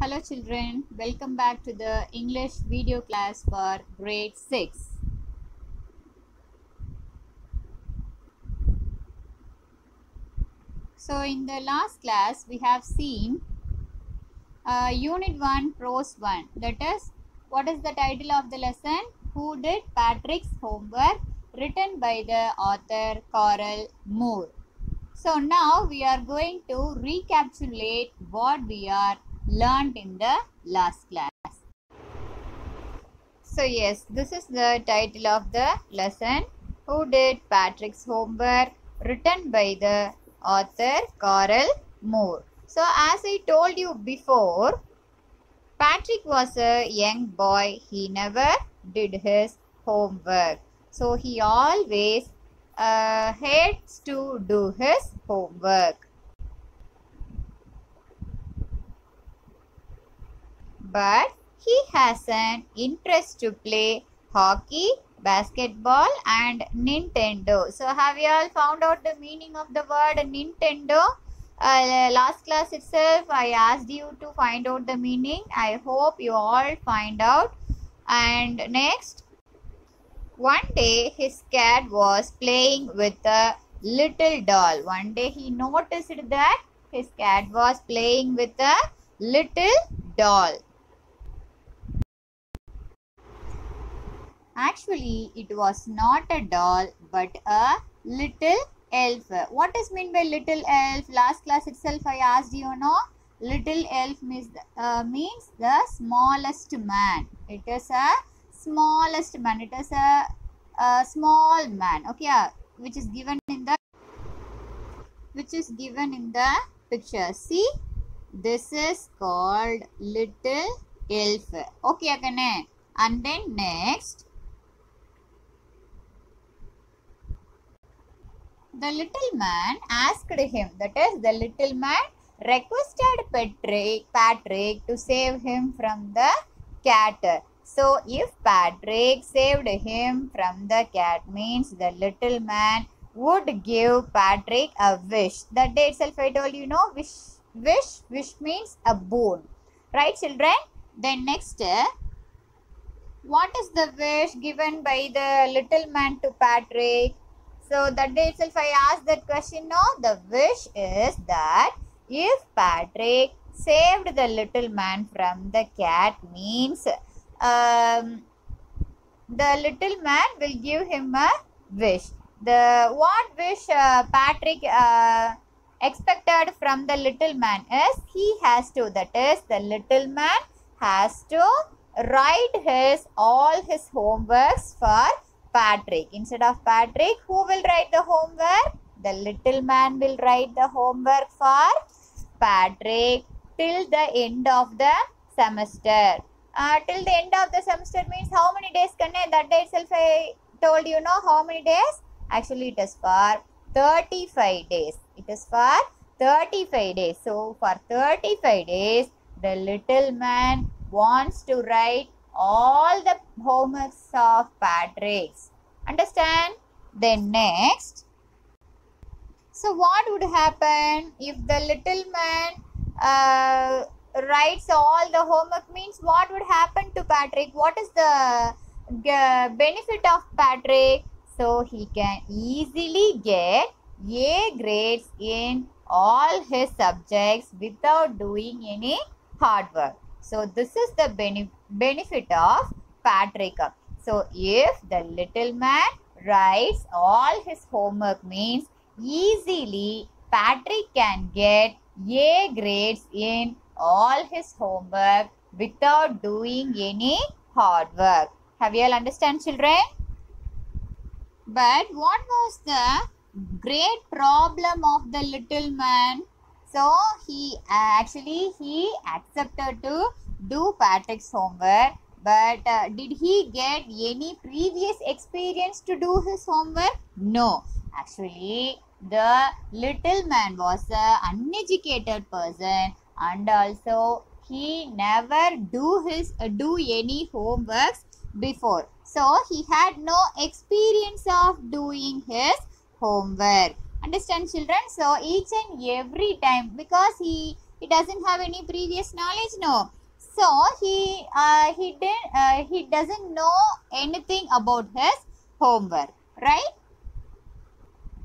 Hello children, welcome back to the English video class for grade 6. So in the last class we have seen Unit 1 Prose 1, that is, what is the title of the lesson? Who Did Patrick's Homework, written by the author Coral Moore. So now we are going to recapitulate what we are learned in the last class. So yes, this is the title of the lesson, Who Did Patrick's Homework, written by the author Coral Moore. So as I told you before, Patrick was a young boy. He never did his homework. So he always hates to do his homework. But he has an interest to play hockey, basketball and Nintendo. So have you all found out the meaning of the word Nintendo? Last class itself I asked you to find out the meaning. I hope you all find out. And next, one day his cat was playing with a little doll. One day he noticed that his cat was playing with a little doll. Actually, it was not a doll but a little elf. What is meant by little elf? Last class itself I asked you, little elf means the smallest man. It is a smallest man. It is a small man. Okay, which is given in the picture. See, this is called little elf. Okay, Akane. And then next, the little man asked him, that is, the little man requested Patrick to save him from the cat. So, if Patrick saved him from the cat, means the little man would give Patrick a wish. That day itself I told you, wish means a boon. Right, children? Then next, what is the wish given by the little man to Patrick? So that day itself I asked that question. No, the wish is that if Patrick saved the little man from the cat, means the little man will give him a wish. What wish Patrick expected from the little man is he has to, that is, the little man has to write all his homeworks for Patrick. Instead of Patrick, who will write the homework? The little man will write the homework for Patrick till the end of the semester. Till the end of the semester means how many days? That day itself I told you, how many days? Actually, it is for 35 days. It is for 35 days. So, for 35 days, the little man wants to write all the homeworks of Patrick's. Understand? Then next, so what would happen if the little man writes all the homework? Means what would happen to Patrick? What is the benefit of Patrick? So he can easily get A grades in all his subjects without doing any hard work. So this is the benefit of Patrick. So if the little man writes all his homework, means easily Patrick can get A grades in all his homework without doing any hard work. Have you all understand, children? But what was the great problem of the little man? So he accepted to do Patrick's homework, but did he get any previous experience to do his homework? No. Actually, the little man was an uneducated person, and also he never do any homeworks before. So he had no experience of doing his homework. Understand, children? So each and every time, because he He doesn't have any previous knowledge, no. So he doesn't know anything about his homework, right?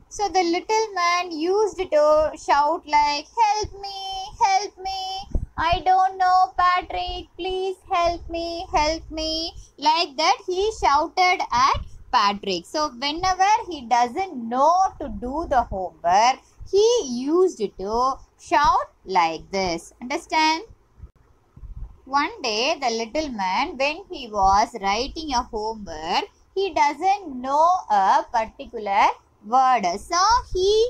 So the little man used to shout like, help me, help me. I don't know, Patrick, please help me, help me. Like that he shouted at Patrick. So whenever he doesn't know to do the homework, he used to shout like this. Understand? One day the little man, when he was writing a homework, he doesn't know a particular word. So he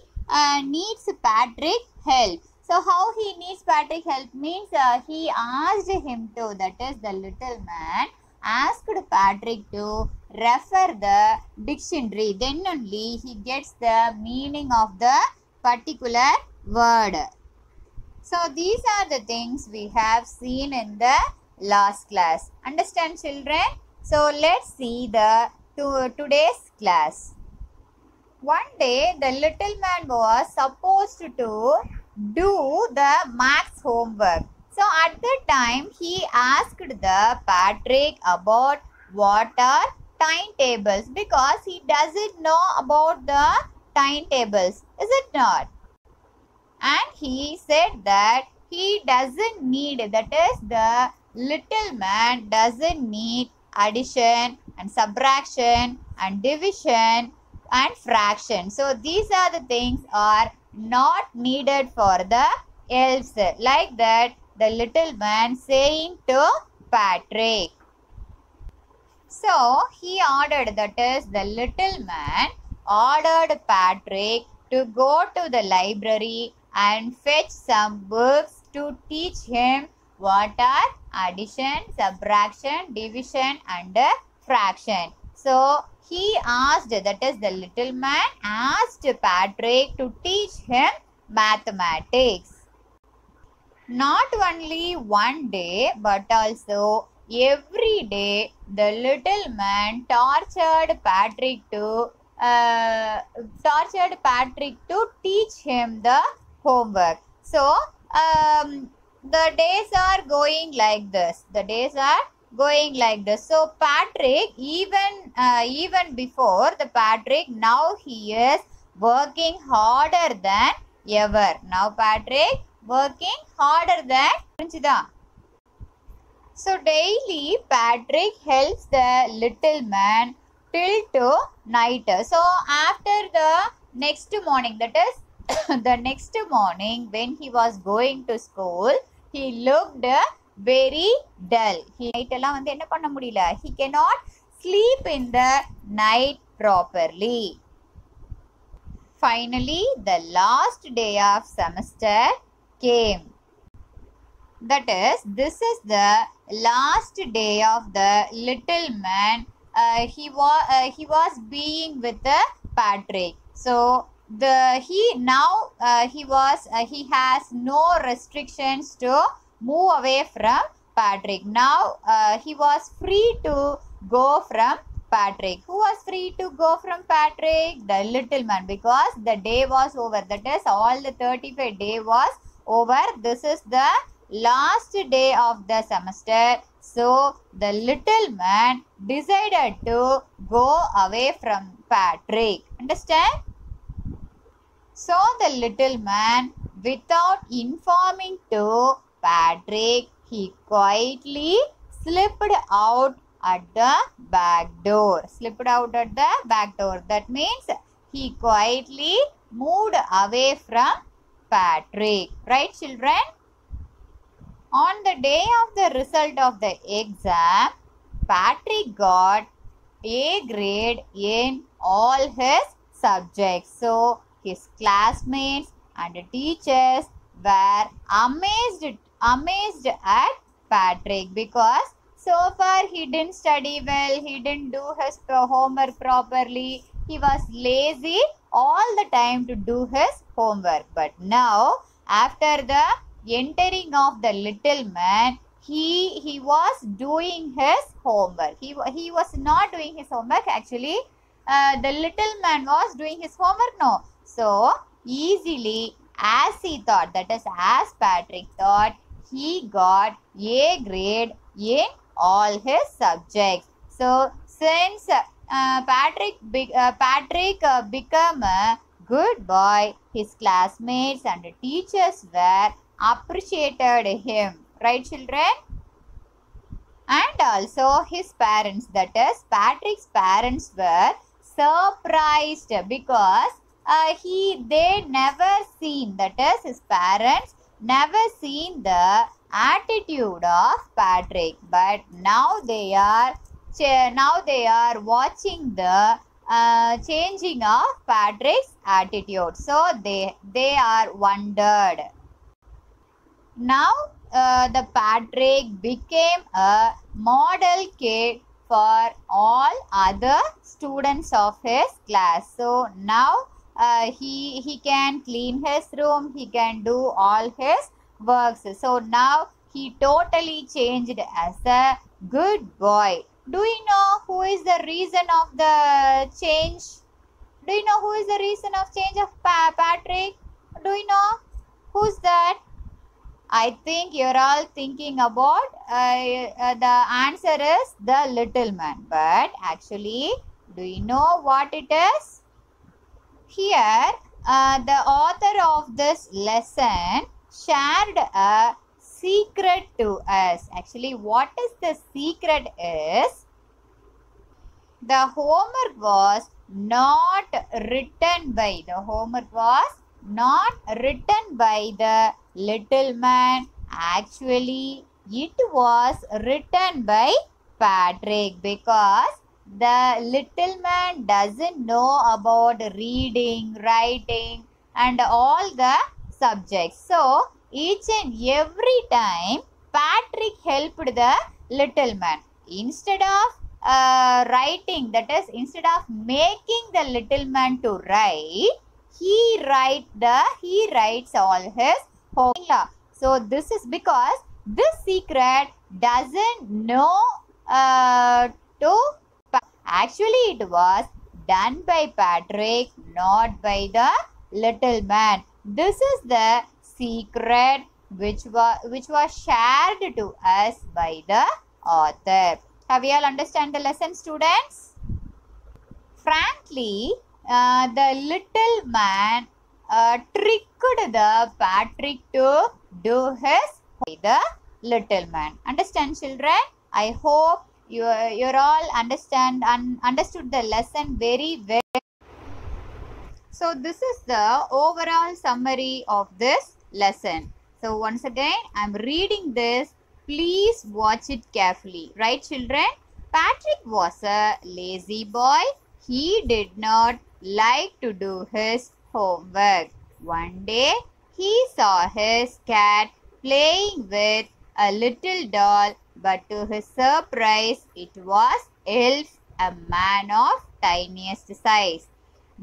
needs Patrick help. So how he needs Patrick help means he asked him to, that is the little man asked Patrick to refer the dictionary. Then only he gets the meaning of the particular word. So these are the things we have seen in the last class. Understand, children? So let's see the today's class. One day the little man was supposed to do the maths homework. So at that time he asked the Patrick about what are timetables, because he doesn't know about the timetables, is it not? And he said that he doesn't need, that is the little man doesn't need addition and subtraction and division and fraction. So these are the things are not needed for the elves. Like that the little man saying to Patrick. So he ordered, that is the little man ordered Patrick to go to the library and fetch some books to teach him what are addition, subtraction, division and fraction. So he asked, that is the little man asked Patrick to teach him mathematics. Not only one day but also every day the little man tortured Patrick to teach him the homework. So the days are going like this. So Patrick, even before the Patrick, now he is working harder than ever. Now Patrick working harder than. So daily Patrick helps the little man till to night. So after the next morning, that is the next morning when he was going to school, he looked very dull. He cannot sleep in the night properly. Finally, the last day of semester came. That is, this is the last day of the little man. He was being with Patrick. So he has no restrictions to move away from Patrick. Now he was free to go from Patrick. Who was free to go from Patrick? The little man, because the day was over. That is, all the 35 day was over. This is the last day of the semester. So the little man decided to go away from Patrick. Understand? So the little man, without informing to Patrick, he quietly slipped out at the back door. That means he quietly moved away from Patrick. Right, children? On the day of the result of the exam, Patrick got A grade in all his subjects. So his classmates and teachers were amazed at Patrick, because so far he didn't study well, he didn't do his homework properly, he was lazy all the time to do his homework. But now, after the entering of the little man, he was doing his homework. He was not doing his homework. Actually, the little man was doing his homework. No. So, easily as he thought, that is, as Patrick thought, he got A grade in all his subjects. So, since Patrick became a good boy, his classmates and teachers were appreciated him. Right, children? And also his parents, that is, Patrick's parents were surprised because they never seen, that is, his parents never seen the attitude of Patrick, but now they are watching the changing of Patrick's attitude. So they are wondered. Now the Patrick became a model kid for all other students of his class. So now he can clean his room, he can do all his works. So now he totally changed as a good boy. Do you know who is the reason of the change? Do you know who is the reason of change of Patrick? Do you know who's that? I think you're all thinking about the answer is the little man. But actually, do you know what it is? Here, the author of this lesson shared a secret to us. Actually, what is the secret is, the homework was not written by the little man. Actually, it was written by Patrick, because the little man doesn't know about reading, writing and all the subjects. So, each and every time Patrick helped the little man. Instead of writing, that is, instead of making the little man to write, he writes all his homework. So this is because this secret doesn't know actually it was done by Patrick, not by the little man. This is the secret which was shared to us by the author. Have you all understand the lesson, students? Frankly, the little man tricked the Patrick to do his by the little man. Understand, children? I hope you're all understood the lesson very well. So this is the overall summary of this lesson. So once again, I'm reading this. Please watch it carefully. Right, children? Patrick was a lazy boy. He did not like to do his homework. One day, he saw his cat playing with a little doll, but to his surprise, it was Elf, a man of tiniest size.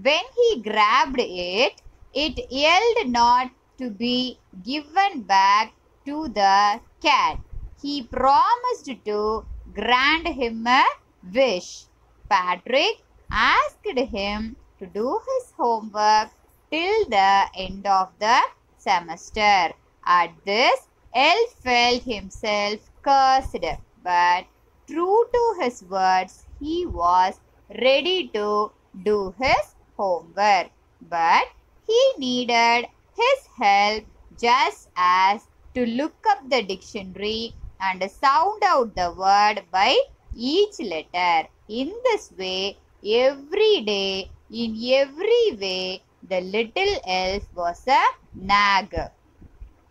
When he grabbed it, it yelled not to be given back to the cat. He promised to grant him a wish. Patrick asked him to do his homework till the end of the semester. At this, Elf felt himself cursed, but true to his words, he was ready to do his homework. But he needed his help just as to look up the dictionary and sound out the word by each letter. In this way, every day, in every way, the little elf was a nag.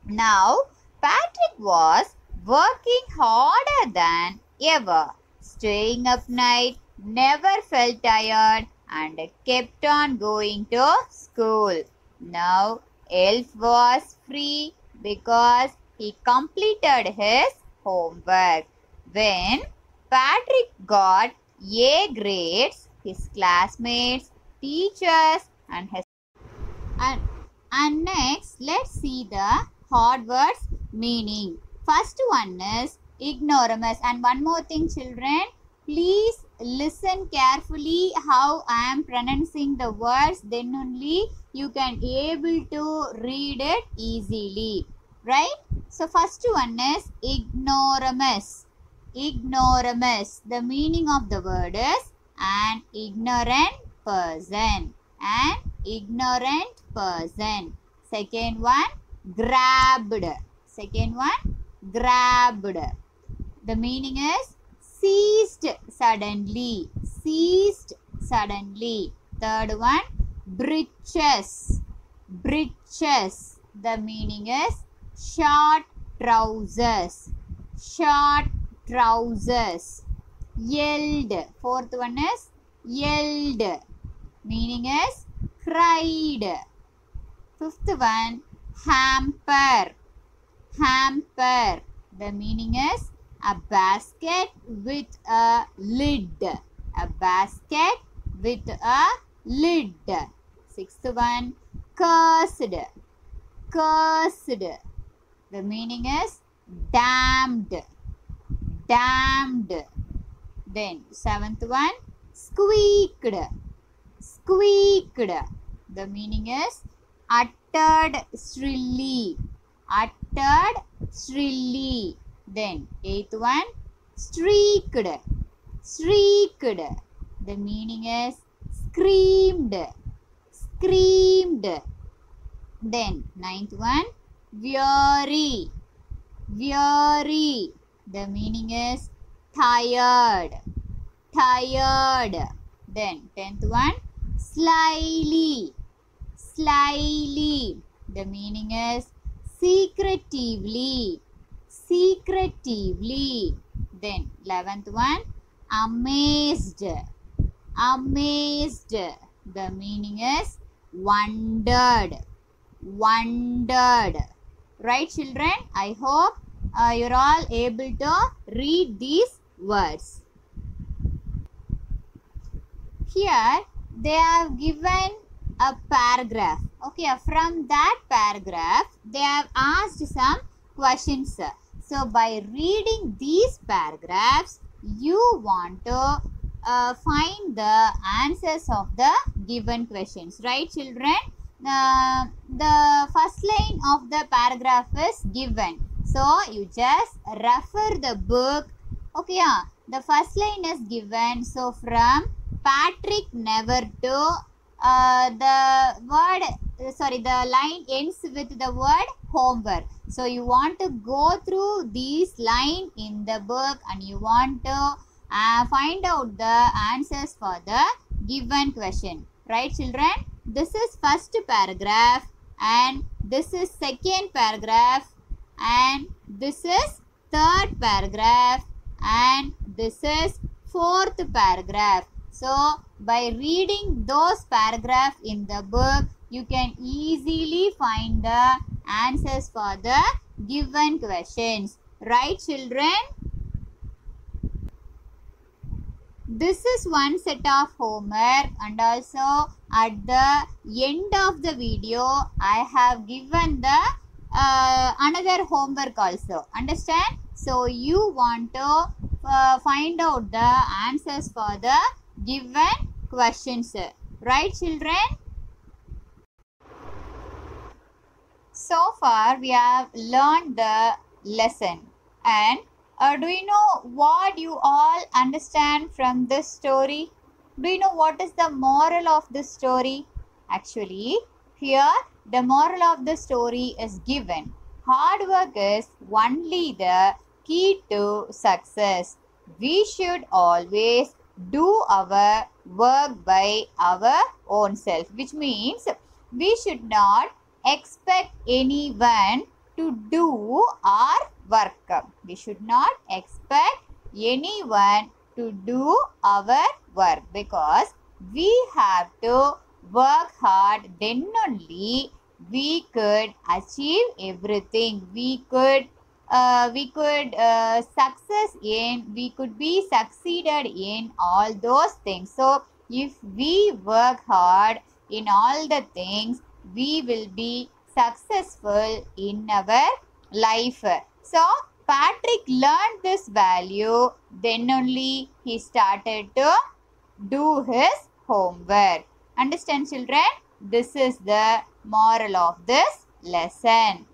Now, Patrick was working harder than ever, staying up night, never felt tired, and kept on going to school. Now, Elf was free because he completed his homework. When Patrick got A grades, his classmates, teachers, and next, let's see the hard words meaning. First one is ignoramus. And one more thing, children, please listen carefully how I am pronouncing the words, then only you can able to read it easily, right? So first one is ignoramus. Ignoramus. The meaning of the word is an ignorant person. An ignorant person. Second one, grabbed. Second one, grabbed. The meaning is seized suddenly. Seized suddenly. Third one, breeches. Breeches. The meaning is short trousers. Short trousers. Yelled. Fourth one is yelled. Meaning is cried. Fifth one, hamper. Hamper. The meaning is a basket with a lid. A basket with a lid. Sixth one, cursed. Cursed. The meaning is damned. Damned. Then seventh one, squeaked. Squeaked. The meaning is uttered shrilly. Uttered shrilly. Then eighth one, streaked. Streaked. The meaning is screamed. Screamed. Then ninth one, weary. Weary. The meaning is tired. Tired. Then tenth one, slyly. Slyly. The meaning is secretively. Secretively. Then 11th one, amazed. Amazed. The meaning is wondered. Wondered. Right, children? I hope you're all able to read these words. Here they have given a paragraph. Okay, from that paragraph they have asked some questions. So by reading these paragraphs you want to find the answers of the given questions, right, children? The first line of the paragraph is given, so you just refer the book. Okay, the first line is given. So from Patrick never to the line ends with the word homework. So you want to go through these line in the book and you want to find out the answers for the given question, right, children? This is first paragraph and this is second paragraph and this is third paragraph and this is fourth paragraph. So by reading those paragraphs in the book you can easily find the answers for the given questions, right, children? This is one set of homework, and also at the end of the video I have given the another homework also. Understand? So you want to find out the answers for the given questions, right, children? So far we have learned the lesson, and do you know what you all understand from this story? Do you know what is the moral of this story? Actually, here the moral of the story is given. Hard work is only the key to success. We should always do our work by our own self, which means we should not expect anyone to do our work. We should not expect anyone to do our work because we have to work hard, then only we could achieve everything. We could be succeeded in all those things. So if we work hard in all the things, we will be successful in our life. So Patrick learned this value, then only he started to do his homework. Understand, children? This is the moral of this lesson.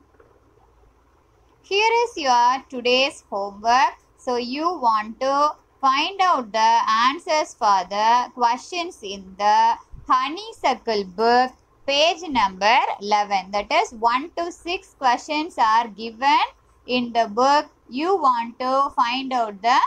Here is your today's homework. So you want to find out the answers for the questions in the Honeysuckle book, page number 11. That is 1 to 6 questions are given in the book. You want to find out the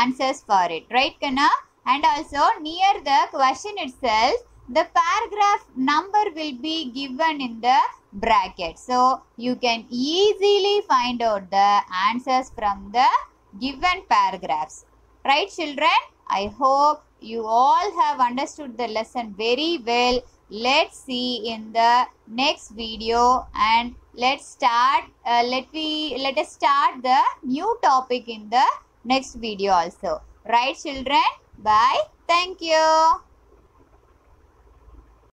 answers for it. Right, Kana? And also near the question itself, the paragraph number will be given in the bracket. So you can easily find out the answers from the given paragraphs. Right, children? I hope you all have understood the lesson very well. Let's see in the next video, and let us start the new topic in the next video also. Right, children? Bye. Thank you.